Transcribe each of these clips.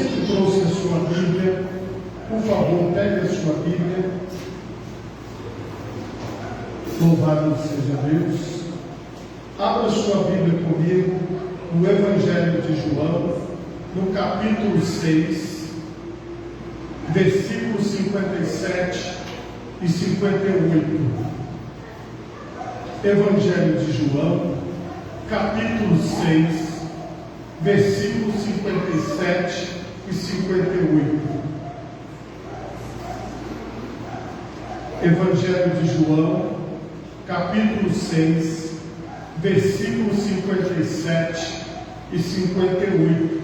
Você que trouxe a sua Bíblia, por favor, pegue a sua Bíblia. Louvado seja Deus. Abra sua Bíblia comigo no Evangelho de João, no capítulo 6, versículos 57 e 58. Evangelho de João, capítulo 6, versículos 57 e 58. Evangelho de João, capítulo 6, versículos 57 e 58.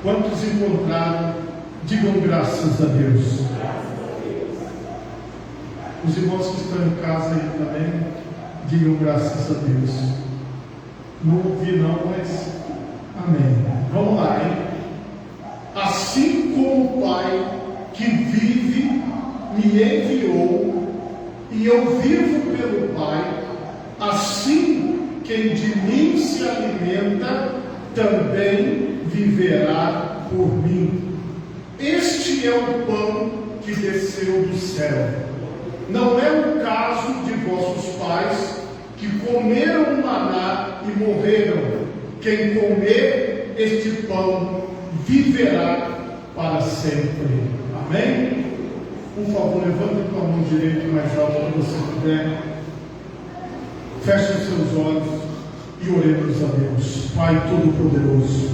Quantos encontraram, digam graças a Deus. Os irmãos que estão em casa aí também, digam graças a Deus. Não ouvi não, mas amém. Vamos lá, hein? Assim como o Pai que vive me enviou, e eu vivo pelo Pai, assim quem de mim se alimenta, também viverá por mim. Este é o pão que desceu do céu. Não é o caso de vossos pais, que comeram o maná e morreram. Quem comer este pão viverá para sempre. Amém? Por favor, levante a mão direita mais alta que você puder. Feche os seus olhos e oremos a Deus. Pai Todo-Poderoso,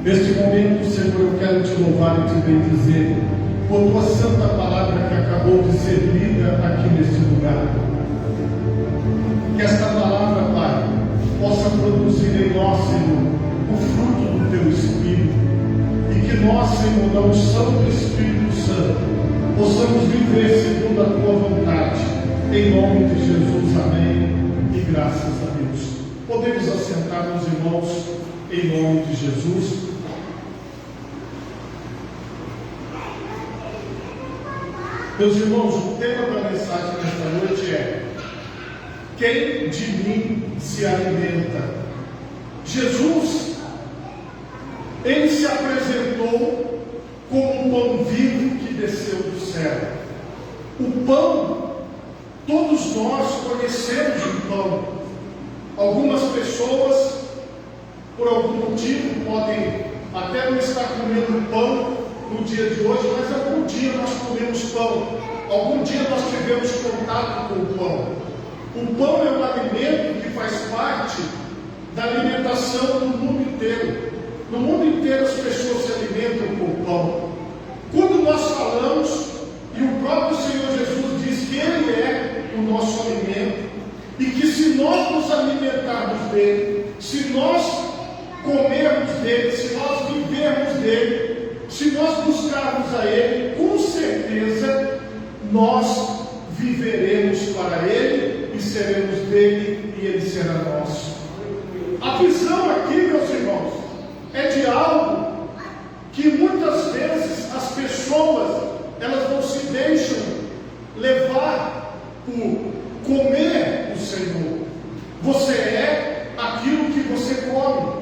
neste momento, Senhor, eu quero te louvar e te bendizer por tua santa palavra que acabou de ser lida aqui neste lugar. Que esta palavra, Pai, possa produzir em nós, Senhor, o fruto do teu Espírito, e que nós, Senhor, na unção do Espírito Santo, possamos viver segundo a tua vontade, em nome de Jesus. Amém e graças a Deus. Podemos assentar, meus irmãos, em nome de Jesus. Meus irmãos, o tema da mensagem nesta noite é: quem de mim se alimenta? Jesus, ele se apresentou como um pão vivo que desceu do céu. O pão, todos nós conhecemos o pão. Algumas pessoas, por algum motivo, podem até não estar comendo pão no dia de hoje, mas algum dia nós comemos pão, algum dia nós tivemos contato com o pão. O pão é um alimento que faz parte da alimentação do mundo inteiro. No mundo inteiro as pessoas se alimentam com pão. Quando nós falamos, e o próprio Senhor Jesus diz que Ele é o nosso alimento, e que se nós nos alimentarmos dele, se nós comermos dele, se nós vivermos dele, se nós buscarmos a Ele, com certeza nós viveremos para Ele e seremos dele e Ele será nosso. A visão aqui, meus irmãos, é de algo que muitas vezes as pessoas elas não se deixam levar por comer o Senhor. Você é aquilo que você come.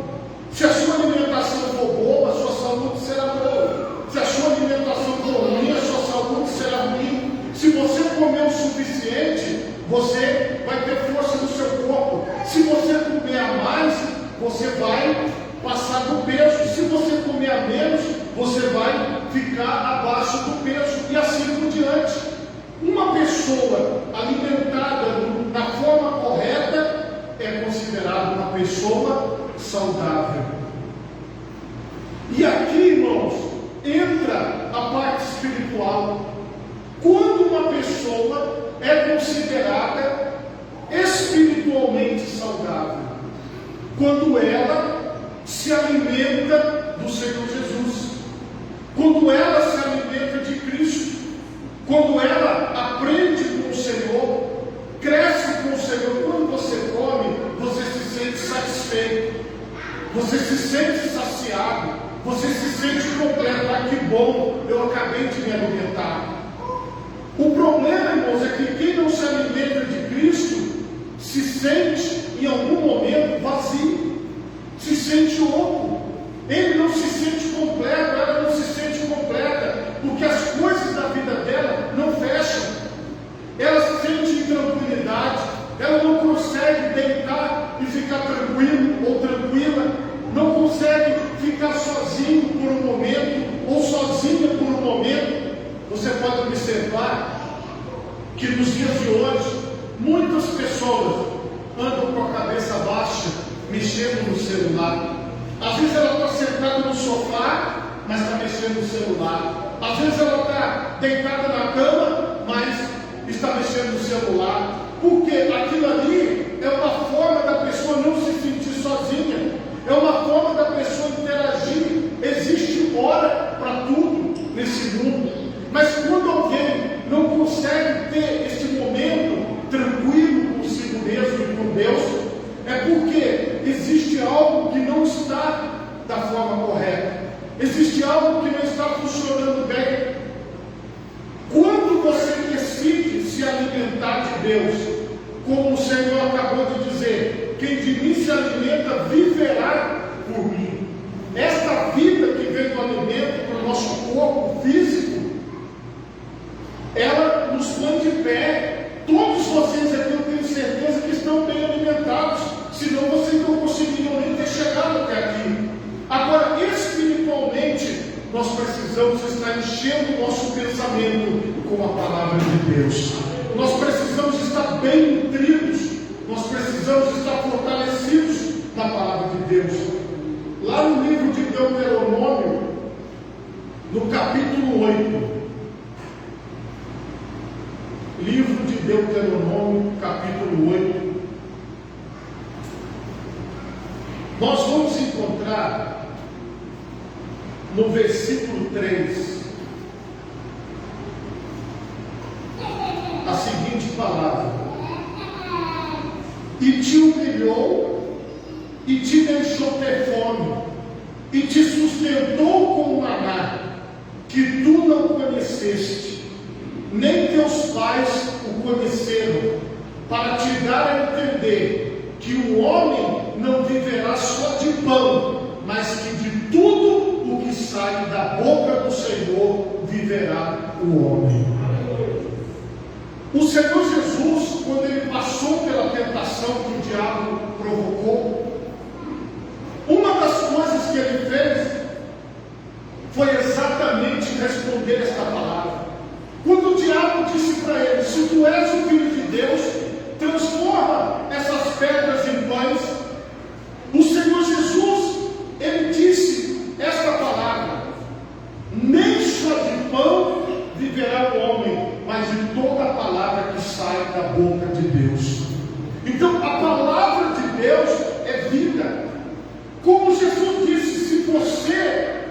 Se a sua alimentação for boa, a sua saúde será boa. Se a sua alimentação for ruim, a sua saúde será ruim. Se você comer o suficiente, você vai ter força no seu corpo. Se você comer a mais, você vai passar do peso. Se você comer a menos, você vai ficar abaixo do peso, e assim por diante. Uma pessoa alimentada da forma correta é considerada uma pessoa saudável. E aqui, irmãos, entra a parte espiritual. Quando uma pessoa é considerada espiritualmente saudável? Quando ela se alimenta do Senhor Jesus, quando ela se alimenta de Cristo, quando ela aprende com o Senhor, cresce com o Senhor. Quando você come, você se sente satisfeito, você se sente saciado, você se sente completo. Ah, que bom, eu acabei de me alimentar. O problema, irmãos, é que quem não se alimenta de Cristo se sente em algum momento vazio, se sente oco. Ele não se sente completo, ela não se sente completa, porque as coisas da vida dela não fecham. Ela se sente intranquilidade, ela não consegue deitar e ficar tranquilo ou tranquila, não consegue ficar sozinho por um momento, ou sozinha por um momento. Você pode observar que nos dias de hoje, muitas pessoas andam com a cabeça baixa, mexendo no celular. Às vezes ela está sentada no sofá, mas está mexendo no celular. Às vezes ela está deitada na cama, mas está mexendo no celular. Porque aquilo ali é uma forma da pessoa não se sentir sozinha, é uma forma da pessoa interagir. Existe hora para tudo nesse mundo, mas quando alguém não consegue ter esse momento tranquilo consigo mesmo e com Deus, é porque existe algo que não está da forma correta, existe algo que não está funcionando bem. Quando você decide se alimentar de Deus, como o Senhor acabou de dizer, quem de mim se alimenta viverá por mim. Esta vida que vem do alimento para o nosso corpo físico, ela nos põe de pé. Todos vocês aqui, eu tenho certeza que estão bem alimentados, senão vocês não conseguiriam nem ter chegado até aqui. Agora, espiritualmente, nós precisamos estar enchendo o nosso pensamento com a palavra de Deus. Nós precisamos estar bem nutridos, nós precisamos estar fortalecidos na palavra de Deus. Lá no livro de Deuteronômio, no capítulo 8, livro de Deuteronômio, capítulo 8, nós vamos encontrar no versículo 3 a seguinte palavra: e te humilhou e te deixou ter fome e te sustentou com o maná que tu não conheceste, nem teus pais o conheceram, para te dar a entender que o homem não viverá só de pão, mas que de tudo o que sai da boca do Senhor viverá o homem. O Senhor Jesus, quando ele passou pela tentação que o diabo provocou, uma das coisas que ele fez foi exatamente responder esta palavra. Quando o diabo disse para ele: se tu és o Filho de Deus, transforma essas pedras em pães, o Senhor Jesus, ele disse esta palavra: nem só de pão viverá o homem, mas de toda a palavra que sai da boca de Deus. Então a palavra de Deus é vida. Como Jesus disse, se você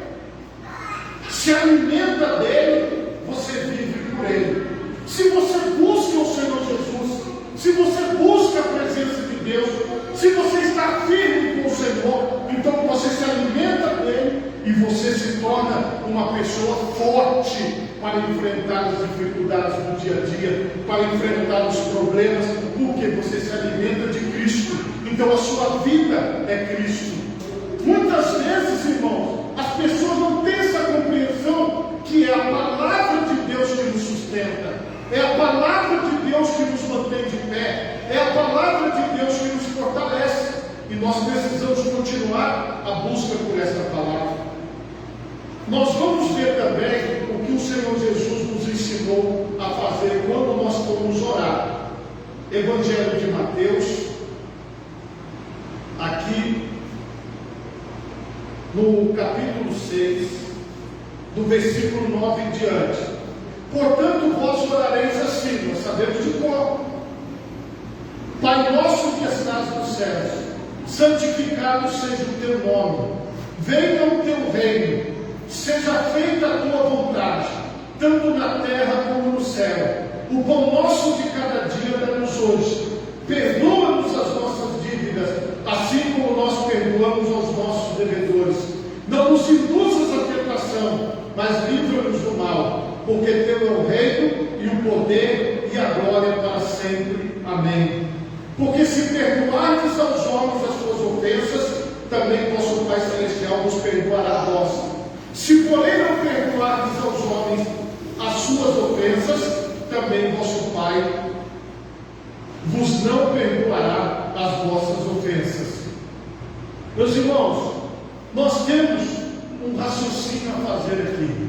se alimenta dele, você vive por ele. Se você busca o Senhor Jesus, se você busca a presença de Deus, se você está firme com o Senhor, então você se alimenta dele e você se torna uma pessoa forte para enfrentar as dificuldades do dia a dia, para enfrentar os problemas, porque você se alimenta de Cristo. Então a sua vida é Cristo. Muitas vezes, irmãos, as pessoas não têm essa compreensão que é a palavra de Deus que nos sustenta, é a palavra de Deus que nos mantém de pé, é a palavra de Deus que nos fortalece, e nós precisamos continuar a busca por essa palavra. Nós vamos ver também o que o Senhor Jesus nos ensinou a fazer quando nós formos orar. Evangelho de Mateus, aqui no capítulo 6, do versículo 9 em diante. Portanto, vós orareis assim, nós sabemos de cor: Pai nosso que estás nos céus, santificado seja o teu nome, venha o teu reino, seja feita a tua vontade, tanto na terra como no céu. O pão nosso de cada dia dá-nos hoje. Perdoa-nos as nossas dívidas, assim como nós perdoamos aos nossos devedores. Não nos induzas à tentação, mas livra-nos do mal, porque teu é o reino e o poder e a glória para sempre. Amém. Porque se perdoardes aos homens as suas ofensas, também vosso Pai Celestial vos perdoará a vós. Se porém não perdoardes aos homens as suas ofensas, também vosso Pai vos não perdoará as vossas ofensas. Meus irmãos, nós temos um raciocínio a fazer aqui.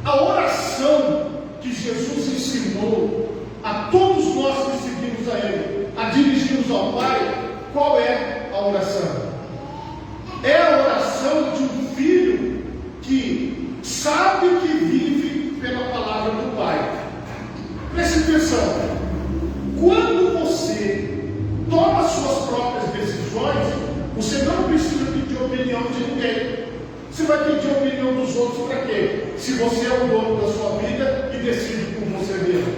A oração que Jesus ensinou a todos nós que seguimos a Ele, a dirigirmos ao Pai, qual é a oração? É a oração de um filho que sabe que vive pela palavra do Pai. Preste atenção. Quando você toma suas próprias decisões, você não precisa pedir opinião de ninguém. Você vai pedir opinião dos outros para quê? Se você é o dono da sua vida e decide por você mesmo.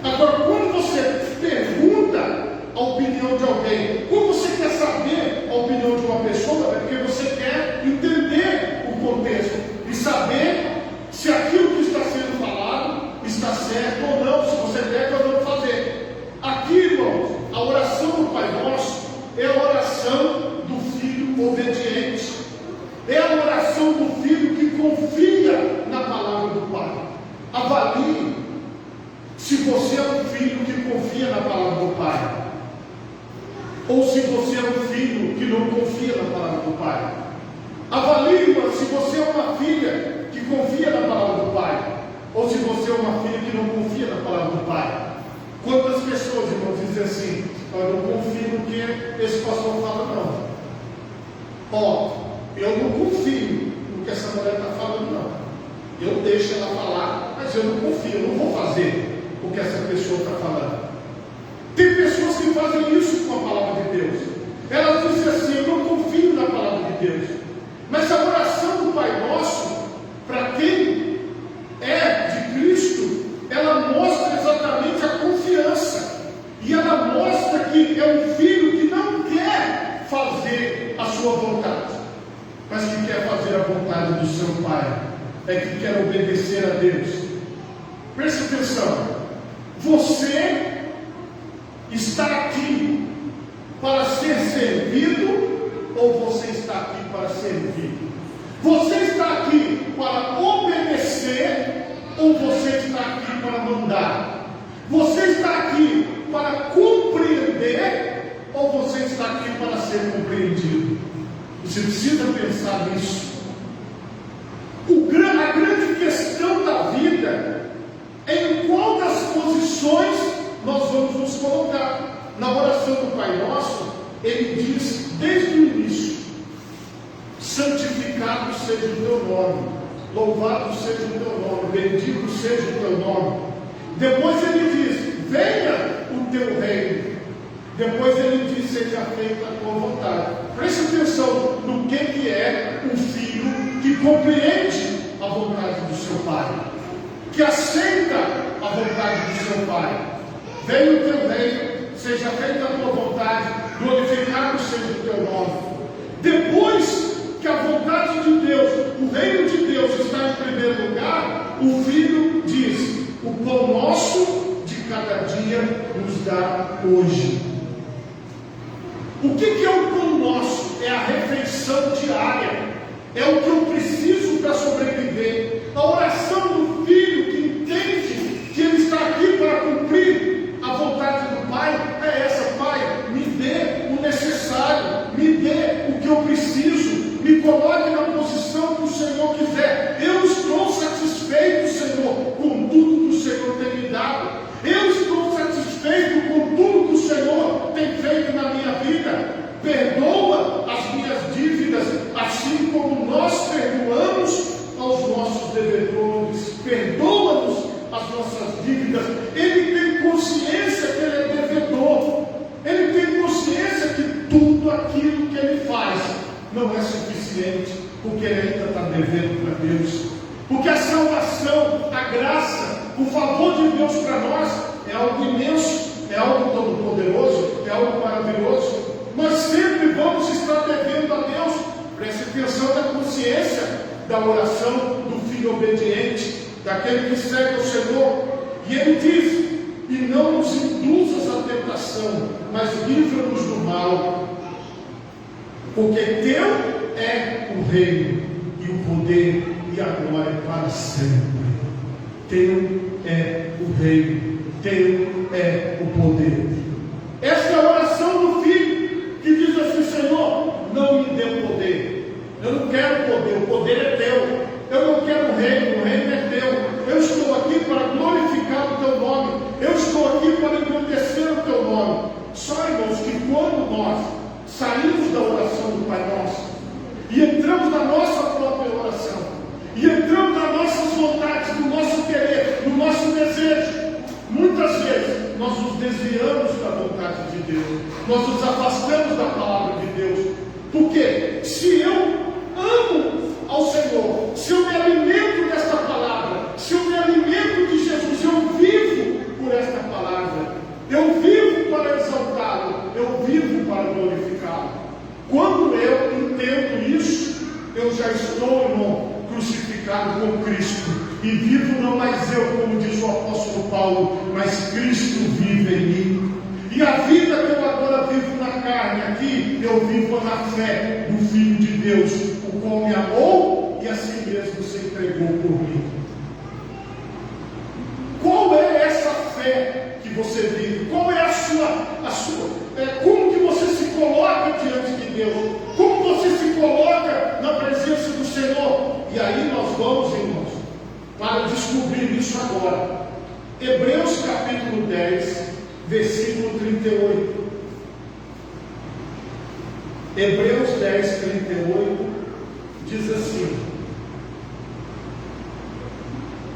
Agora, quando você pergunta a opinião de alguém, quando você quer saber a opinião de uma pessoa, é porque você quer entender o contexto e saber se aquilo que está sendo falado está certo ou não, se você deve ou não fazer. Aqui, irmãos, a oração do Pai Nosso é a oração do filho obediente. É a oração do filho que confia na palavra do Pai. Avalie se você é um filho que confia na palavra do Pai, ou se você é um filho que não confia na palavra do Pai. Avalie, irmão, se você é uma filha que confia na palavra do Pai, ou se você é uma filha que não confia na palavra do Pai. Quantas pessoas, irmãos, dizem assim: eu não confio no que esse pastor fala, não. Eu não confio no que essa mulher está falando, não. Eu deixo ela falar, mas eu não confio, eu não vou fazer o que essa pessoa está falando. Tem pessoas que fazem isso com a palavra de Deus. Elas dizem assim: eu não confio na palavra de Deus. Mas a oração do Pai Nosso, para quem é de Cristo, ela mostra exatamente a confiança. E ela mostra que é um filho que não quer fazer a sua vontade, mas que quer fazer a vontade do seu Pai. É que quer obedecer a Deus. Preste atenção. Você está aqui para ser servido, ou você está aqui para servir? Você está aqui para obedecer, ou você está aqui para mandar? Você está aqui para compreender, ou você está aqui para ser compreendido? Você precisa pensar nisso. A grande questão da vida é em qual das posições nós vamos nos colocar. Na oração do Pai Nosso, ele diz desde o início: santificado seja o teu nome, louvado seja o teu nome, bendito seja o teu nome. Depois ele diz: venha o teu reino. Depois ele diz: seja feita a tua vontade. Preste atenção no que é um filho que compreende a vontade do seu Pai, que aceita a vontade do seu Pai. Venha o teu reino, seja feita a tua vontade, glorificado seja o teu nome. Depois que a vontade de Deus, o reino de Deus está em primeiro lugar, o filho diz: o pão nosso de cada dia nos dá hoje. O que é o pão nosso? É a refeição diária, é o que eu preciso para sobreviver. A oração do filho que entende que ele está aqui para cumprir a vontade do Pai é essa: Pai, me dê o necessário, me dê o que eu preciso, me coloque na posição que o Senhor quiser. Eu estou satisfeito, Senhor, com tudo que o Senhor tem me dado. Eu estou satisfeito com tudo que o Senhor tem feito na minha vida. Perdoa as minhas dívidas, assim como nós perdoamos aos nossos devedores. Perdoa-nos as nossas dívidas. Ele tem consciência que ele é devedor. Ele tem consciência que tudo aquilo que ele faz não é suficiente, porque ele ainda está devendo para Deus. Porque a salvação, a graça, o favor de Deus para nós é algo imenso, é algo todo-poderoso, é algo maravilhoso. Nós sempre vamos estar devendo a Deus. Preste atenção na consciência da oração do filho obediente, daquele que segue o Senhor. E ele diz: e não nos induzas à tentação, mas livra-nos do mal, porque teu é o reino, e o poder e a glória para sempre. Teu é o reino, teu é o poder. Esta é a oração do filho, que diz assim: Senhor, não me dê poder. Eu não quero poder, o poder é teu. Eu não quero o reino é teu. Eu estou aqui para glorificar o teu nome. Eu estou aqui para engrandecer o teu nome. Só, irmãos, que quando nós saímos da oração do Pai Nosso e entramos na nossa própria oração, e entramos nas nossas vontades, no nosso querer, no nosso desejo, muitas vezes nós nos desviamos da vontade de Deus, nós nos afastamos da palavra de Deus. Porque se eu amo ao Senhor, se eu me alimento desta palavra, se eu me alimento de Jesus, eu vivo por esta palavra, eu vivo para exaltá-lo, eu vivo para glorificá-lo. Quando eu entendo isso, eu já estou, irmão, crucificado com Cristo, e vivo não mais eu, como diz o apóstolo Paulo, mas Cristo vive em mim. E a vida que eu agora vivo na carne aqui, eu vivo na fé do Filho de Deus, o qual me amou e a si mesmo se entregou por mim. Qual é essa fé que você vive? Qual é a sua como que você se coloca diante de Deus? Como você se coloca na presença do Senhor? E aí nós vamos, irmãos, para descobrir isso agora. Hebreus capítulo 10, versículo 38. Hebreus 10, 38 diz assim: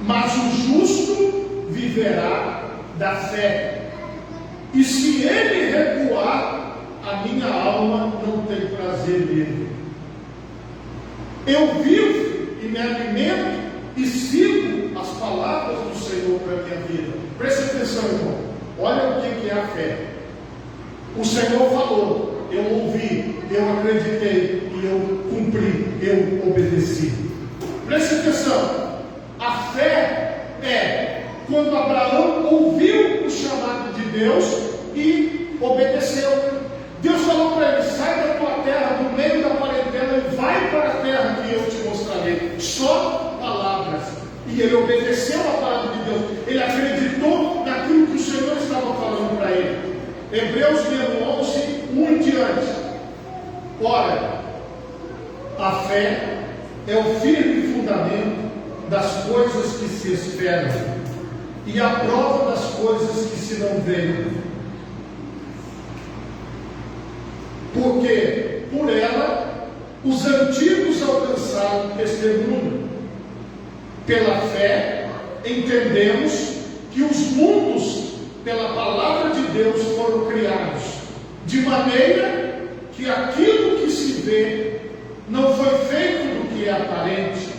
mas o justo viverá da fé, e se ele recuar, a minha alma não tem prazer nele. Eu vivo e me alimento e sigo as palavras do Senhor para a minha vida. Preste atenção, irmão. Olha o que é a fé. O Senhor falou, eu ouvi, eu acreditei e eu cumpri, eu obedeci. Preste atenção. A fé é quando Abraão ouviu o chamado de Deus e obedeceu. Deus falou para ele: sai da tua terra, do meio da parentela, e vai para a terra que eu te mostrarei. Só palavras. E ele obedeceu a palavra de Deus. Ele acreditou naquilo que o Senhor estava falando para ele. Hebreus 11, 1 em diante. Ora, a fé é o firme fundamento das coisas que se esperam e a prova das coisas que se não veem. Porque por ela os antigos alcançaram testemunho. Pela fé entendemos que os mundos pela palavra de Deus foram criados, de maneira que aquilo que se vê não foi feito do que é aparente.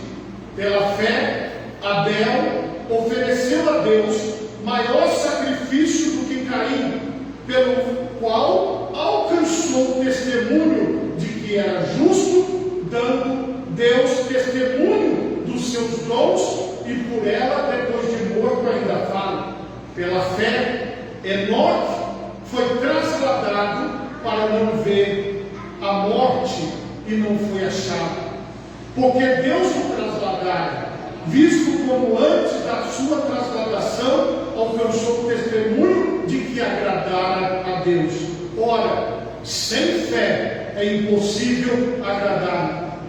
Pela fé, Abel ofereceu a Deus maior sacrifício do que Caim, pelo qual alcançou o testemunho de que era justo, dando Deus testemunho dos seus dons, e por ela, depois de morto, ainda fala. Pela fé, Enoque foi trasladado para não ver a morte e não foi achado, porque Deus o trasladara, visto como antes da sua trasladação alcançou o testemunho de que agradara a Deus. Ora, sem fé é impossível agradar,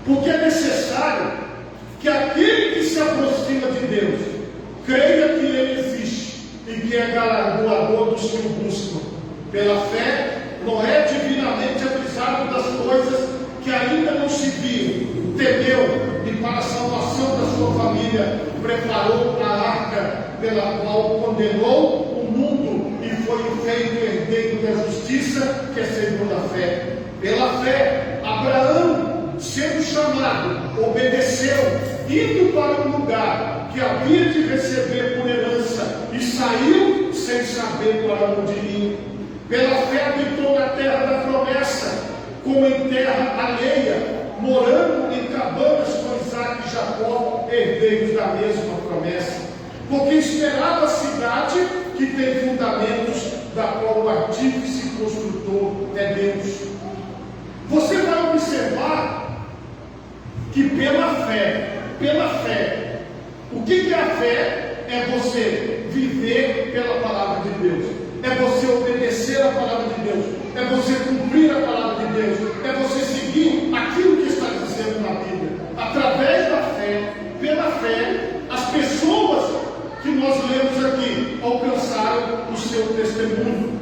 porque é necessário que aquele que se aproxima de Deus creia que Ele existe e que é galardoador dos que o buscam. Pela fé, Noé, divinamente avisado das coisas que ainda não se viam, temeu e para a salvação da sua família preparou a arca, pela qual condenou o mundo e foi feito herdeiro da justiça, que é segundo a fé. Pela fé, Abraão, sendo chamado, obedeceu, indo para um lugar que havia de receber por herança, e saiu sem saber para onde ir. Pela fé habitou na terra da promessa, como em terra alheia, morando em cabanas com Isaac e Jacó, herdeiros da mesma promessa, porque esperava a cidade que tem fundamentos, da qual o artífice construtor é Deus. Você vai observar que pela fé, o que é a fé? É você viver pela palavra de Deus, é você obedecer a palavra de Deus, é você cumprir a palavra de Deus, é você seguir aquilo que está dizendo na Bíblia. Através da fé, pela fé, as pessoas que nós lemos aqui alcançaram o seu testemunho.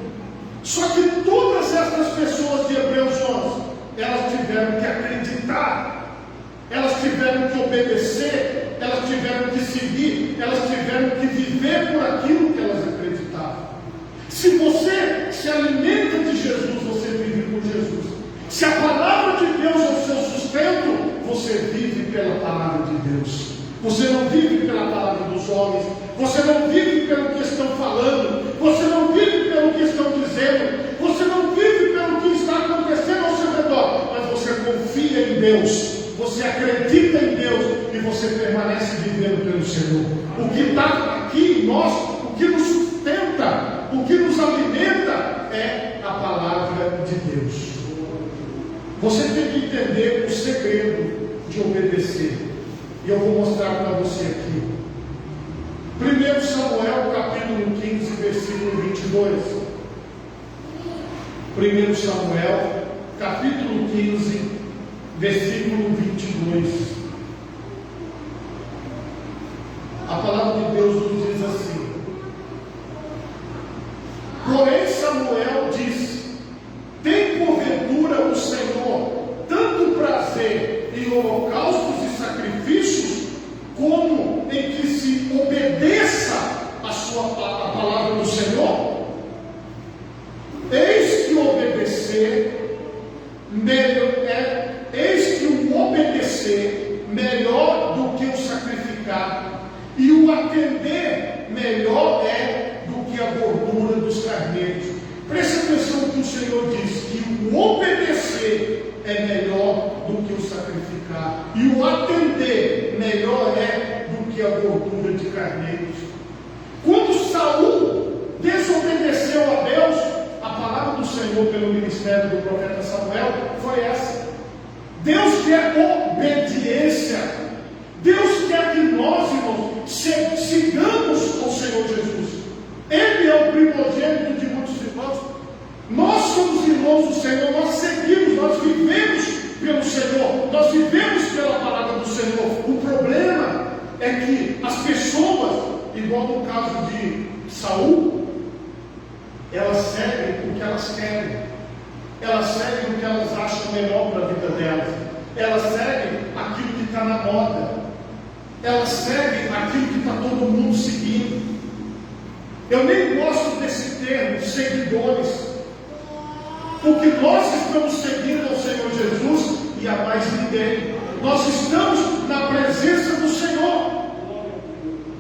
Só que todas essas pessoas de Hebreus 11, elas tiveram que acreditar, elas tiveram que obedecer, elas tiveram que seguir, elas tiveram que viver por aquilo que elas acreditavam. Se você se alimenta de Jesus, você vive por Jesus. Se a palavra de Deus é o seu sustento, você vive pela palavra de Deus. Você não vive pela palavra dos homens, você não vive pelo que estão falando, você não vive pelo que estão dizendo, você não vive pelo que está acontecendo ao seu redor, mas você confia em Deus, você acredita em Deus e você permanece vivendo pelo Senhor. O que está aqui em nós, o que nos sustenta, o que nos alimenta é a palavra de Deus. Você tem que entender o segredo de obedecer. E eu vou mostrar para você aqui. 1 Samuel capítulo 15, versículo 22. 1 Samuel capítulo 15, versículo 22. A palavra de Deus nos diz assim: porém Samuel disse: tem porventura o Senhor tanto prazer em holocaustos e sacrifícios, como em que se obedeça a palavra do Senhor? Eis que obedecer melhor do que o sacrificar, e o atender melhor é do que a gordura dos carneiros. Preste atenção no que o Senhor diz, que o obedecer é melhor do que o sacrificar, e o atender melhor é do que a gordura de carneiros. Quando Saul desobedeceu a Deus, a palavra do Senhor pelo ministério do profeta Samuel foi essa: Deus quer obediência. Deus quer que nós, irmãos, sigamos ao Senhor Jesus. Ele é o primogênito de muitos irmãos. Nós somos irmãos do Senhor, nós seguimos, nós vivemos pelo Senhor, nós vivemos pela palavra do Senhor. O problema é que as pessoas, igual no caso de Saul, elas seguem o que elas querem, elas seguem o que elas acham melhor para a vida delas, elas seguem aquilo que está na moda, elas seguem aquilo que está todo mundo seguindo. Eu nem gosto desse termo, seguidores, porque nós estamos seguindo ao Senhor Jesus e a mais ninguém. Nós estamos na presença do Senhor.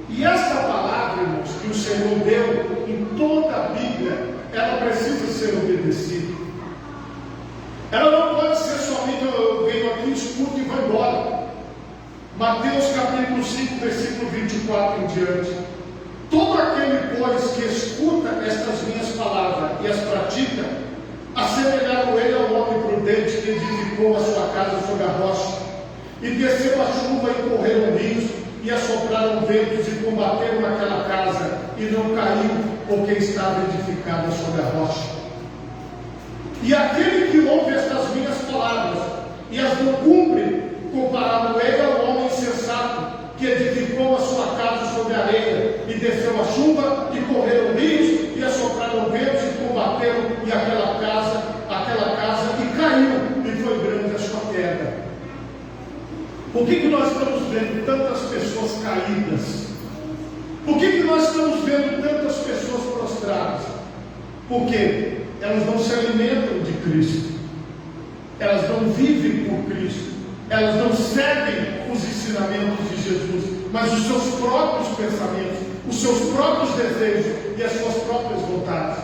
E esta palavra, irmãos, que o Senhor deu em toda a Bíblia, ela precisa ser obedecida. Ela não pode ser somente eu venho aqui, escuto e vou embora. Mateus capítulo 5, versículo 24 em diante. Todo aquele, pois, que escuta estas minhas palavras e as pratica, assemelhado ele ao homem prudente que edificou a sua casa sobre a rocha, e desceu a chuva e correram rios, e assopraram ventos e combateram naquela casa, e não caiu, porque estava edificada sobre a rocha. E aquele que ouve estas minhas palavras e as não cumpre, comparado ele ao homem insensato, que edificou a sua casa sobre a areia, e desceu a chuva, e correram rios, e assopraram ventos, e combateram, e aquela casa, e caiu, e foi grande a sua queda. Por que nós estamos vendo tantas pessoas caídas? Por que nós estamos vendo tantas pessoas prostradas? Porque elas não se alimentam de Cristo, elas não vivem por Cristo, elas não seguem os ensinamentos de Jesus, mas os seus próprios pensamentos, os seus próprios desejos e as suas próprias vontades.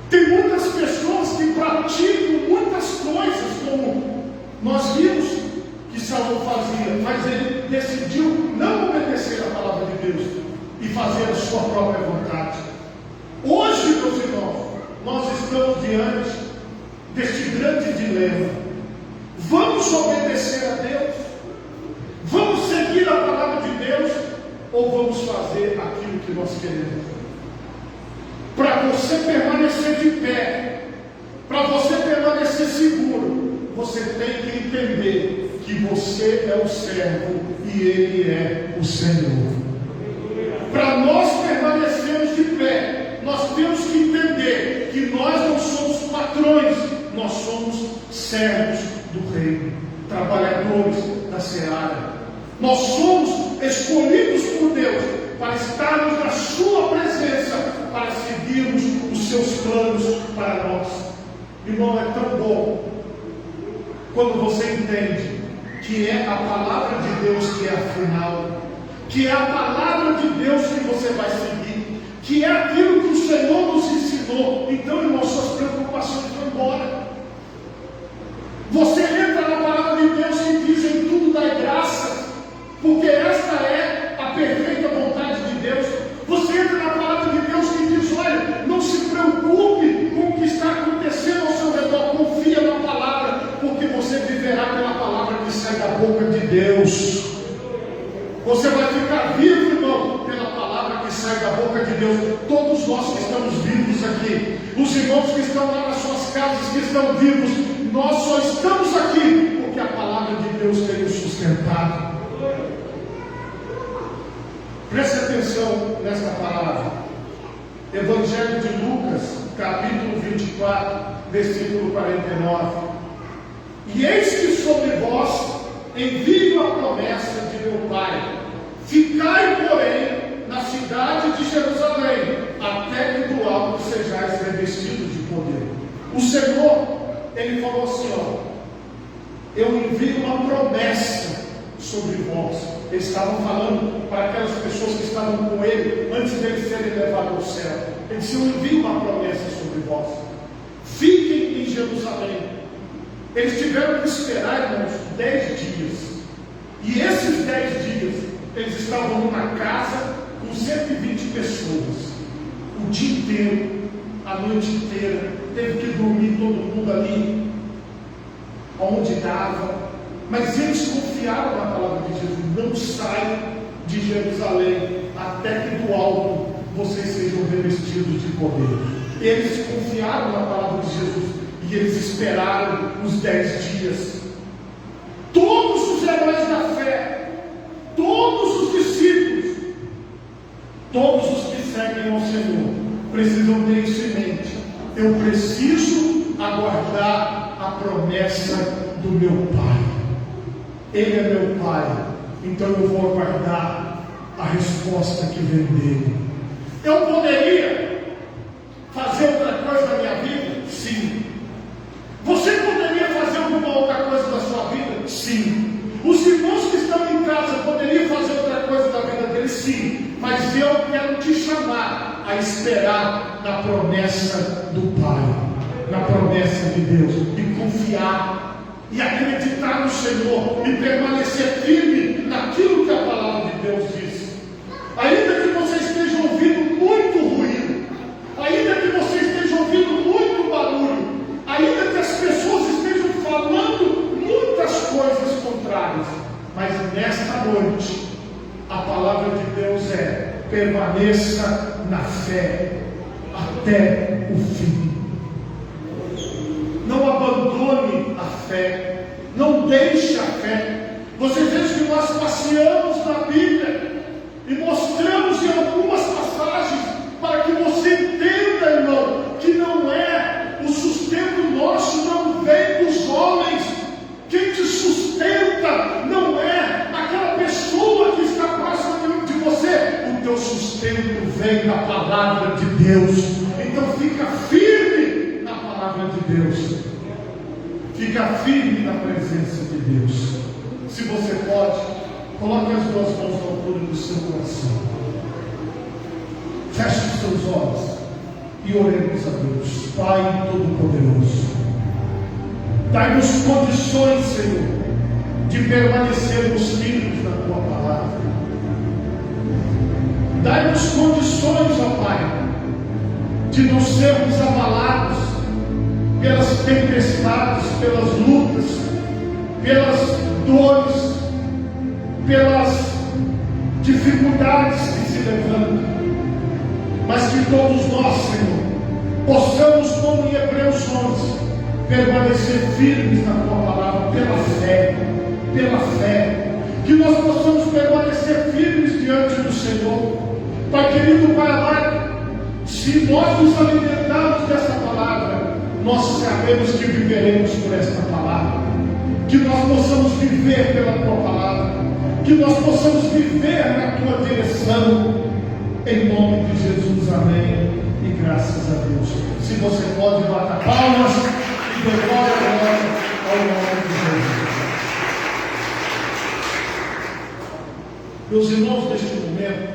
Tem muitas pessoas que praticam muitas coisas, como nós vimos que Saul fazia, mas ele decidiu não obedecer a palavra de Deus e fazer a sua própria vontade. Hoje, meus irmãos, nós estamos diante deste grande dilema. Vamos obedecer a Deus? Vamos seguir a palavra de Deus? Ou vamos fazer aquilo que nós queremos? Para você permanecer de pé, para você permanecer seguro, você tem que entender que você é o servo e Ele é o Senhor. Para nós permanecermos de pé, nós temos que entender que nós não somos patrões, nós somos servos do reino, trabalhadores da seara. Nós somos escolhidos por Deus para estarmos na sua presença, para seguirmos os seus planos para nós. Irmão, é tão bom quando você entende que é a palavra de Deus que é a final, que é a palavra de Deus que você vai seguir, que é aquilo que o Senhor nos ensinou. Então, irmão, suas preocupações vão embora. Você entra na palavra de Deus que diz: em tudo dai graças, porque esta é a perfeita vontade de Deus. Você entra na palavra de Deus que diz: olha, não se preocupe com o que está acontecendo ao seu redor, confia na palavra, porque você viverá pela palavra que sai da boca de Deus. Você vai ficar vivo, irmão, pela palavra que sai da boca de Deus. Todos nós que estamos vivos aqui, os irmãos que estão lá nas suas casas, que estão vivos, nós só estamos aqui porque a palavra de Deus tem nos sustentado. Preste atenção nesta palavra. Evangelho de Lucas, capítulo 24, versículo 49. E eis que sobre vós envio a promessa de meu Pai. Ficai, porém, na cidade de Jerusalém, até que do alto sejais revestidos de poder. O Senhor, Ele falou assim, ó: eu envio uma promessa sobre vós. Eles estavam falando para aquelas pessoas que estavam com Ele, antes deles serem levados ao céu. Ele disse: eu envio uma promessa sobre vós. Fiquem em Jerusalém. Eles tiveram que esperar, irmãos, 10 dias. E esses 10 dias, eles estavam numa casa com 120 pessoas. O dia inteiro, a noite inteira, teve que dormir todo mundo ali, onde dava. Mas eles confiaram na palavra de Jesus: não saiam de Jerusalém, até que do alto vocês sejam revestidos de poder. Eles confiaram na palavra de Jesus. E eles esperaram os 10 dias. Todos os heróis da fé, todos os discípulos, todos os que seguem ao Senhor, precisam ter isso em mente: eu preciso aguardar a promessa do meu Pai. Ele é meu Pai, então eu vou aguardar a resposta que vem dele. Eu poderia fazer outra coisa na minha vida? Sim. Você poderia fazer alguma outra coisa da sua vida? Sim. Os irmãos que estão em casa poderiam fazer outra coisa da vida deles? Sim. Mas eu quero te chamar a esperar na promessa do Pai, na promessa de Deus, e confiar, e acreditar no Senhor, e permanecer firme naquilo que a palavra de Deus diz. Ainda que você esteja ouvindo muito ruído, ainda que você esteja ouvindo muito barulho, ainda que as pessoas estejam falando muitas coisas contrárias, mas nesta noite a palavra de Deus é: permaneça na fé até o fim. Não abandone a fé, não deixe a fé. Vocês veem que nós passeamos na Bíblia e mostramos em algumas passagens para que você entenda, irmão, que não é o sustento nosso, não vem dos homens. Quem te sustenta não é aquela pessoa que está próxima de você. O teu sustento vem da palavra de Deus. Então fica firme na palavra de Deus, fica firme na presença de Deus. Se você pode, coloque as duas mãos na altura do seu coração, feche os seus olhos e oremos a Deus. Pai Todo-Poderoso, dai-nos condições, Senhor, de permanecermos firmes na Tua palavra. Dai-nos condições, ó Pai, de não sermos abalados, pelas tempestades, pelas lutas, pelas dores, pelas dificuldades que se levantam, mas que todos nós, Senhor, possamos, como em Hebreus 11, permanecer firmes na Tua palavra, pela fé, que nós possamos permanecer firmes diante do Senhor. Pai querido, Pai amado, se nós nos alimentarmos dessa palavra, nós sabemos que viveremos por esta palavra, que nós possamos viver pela Tua palavra, que nós possamos viver na Tua direção, em nome de Jesus, amém, e graças a Deus. Se você pode, bata palmas e dê glória ao nome de Jesus. Meus irmãos, neste momento,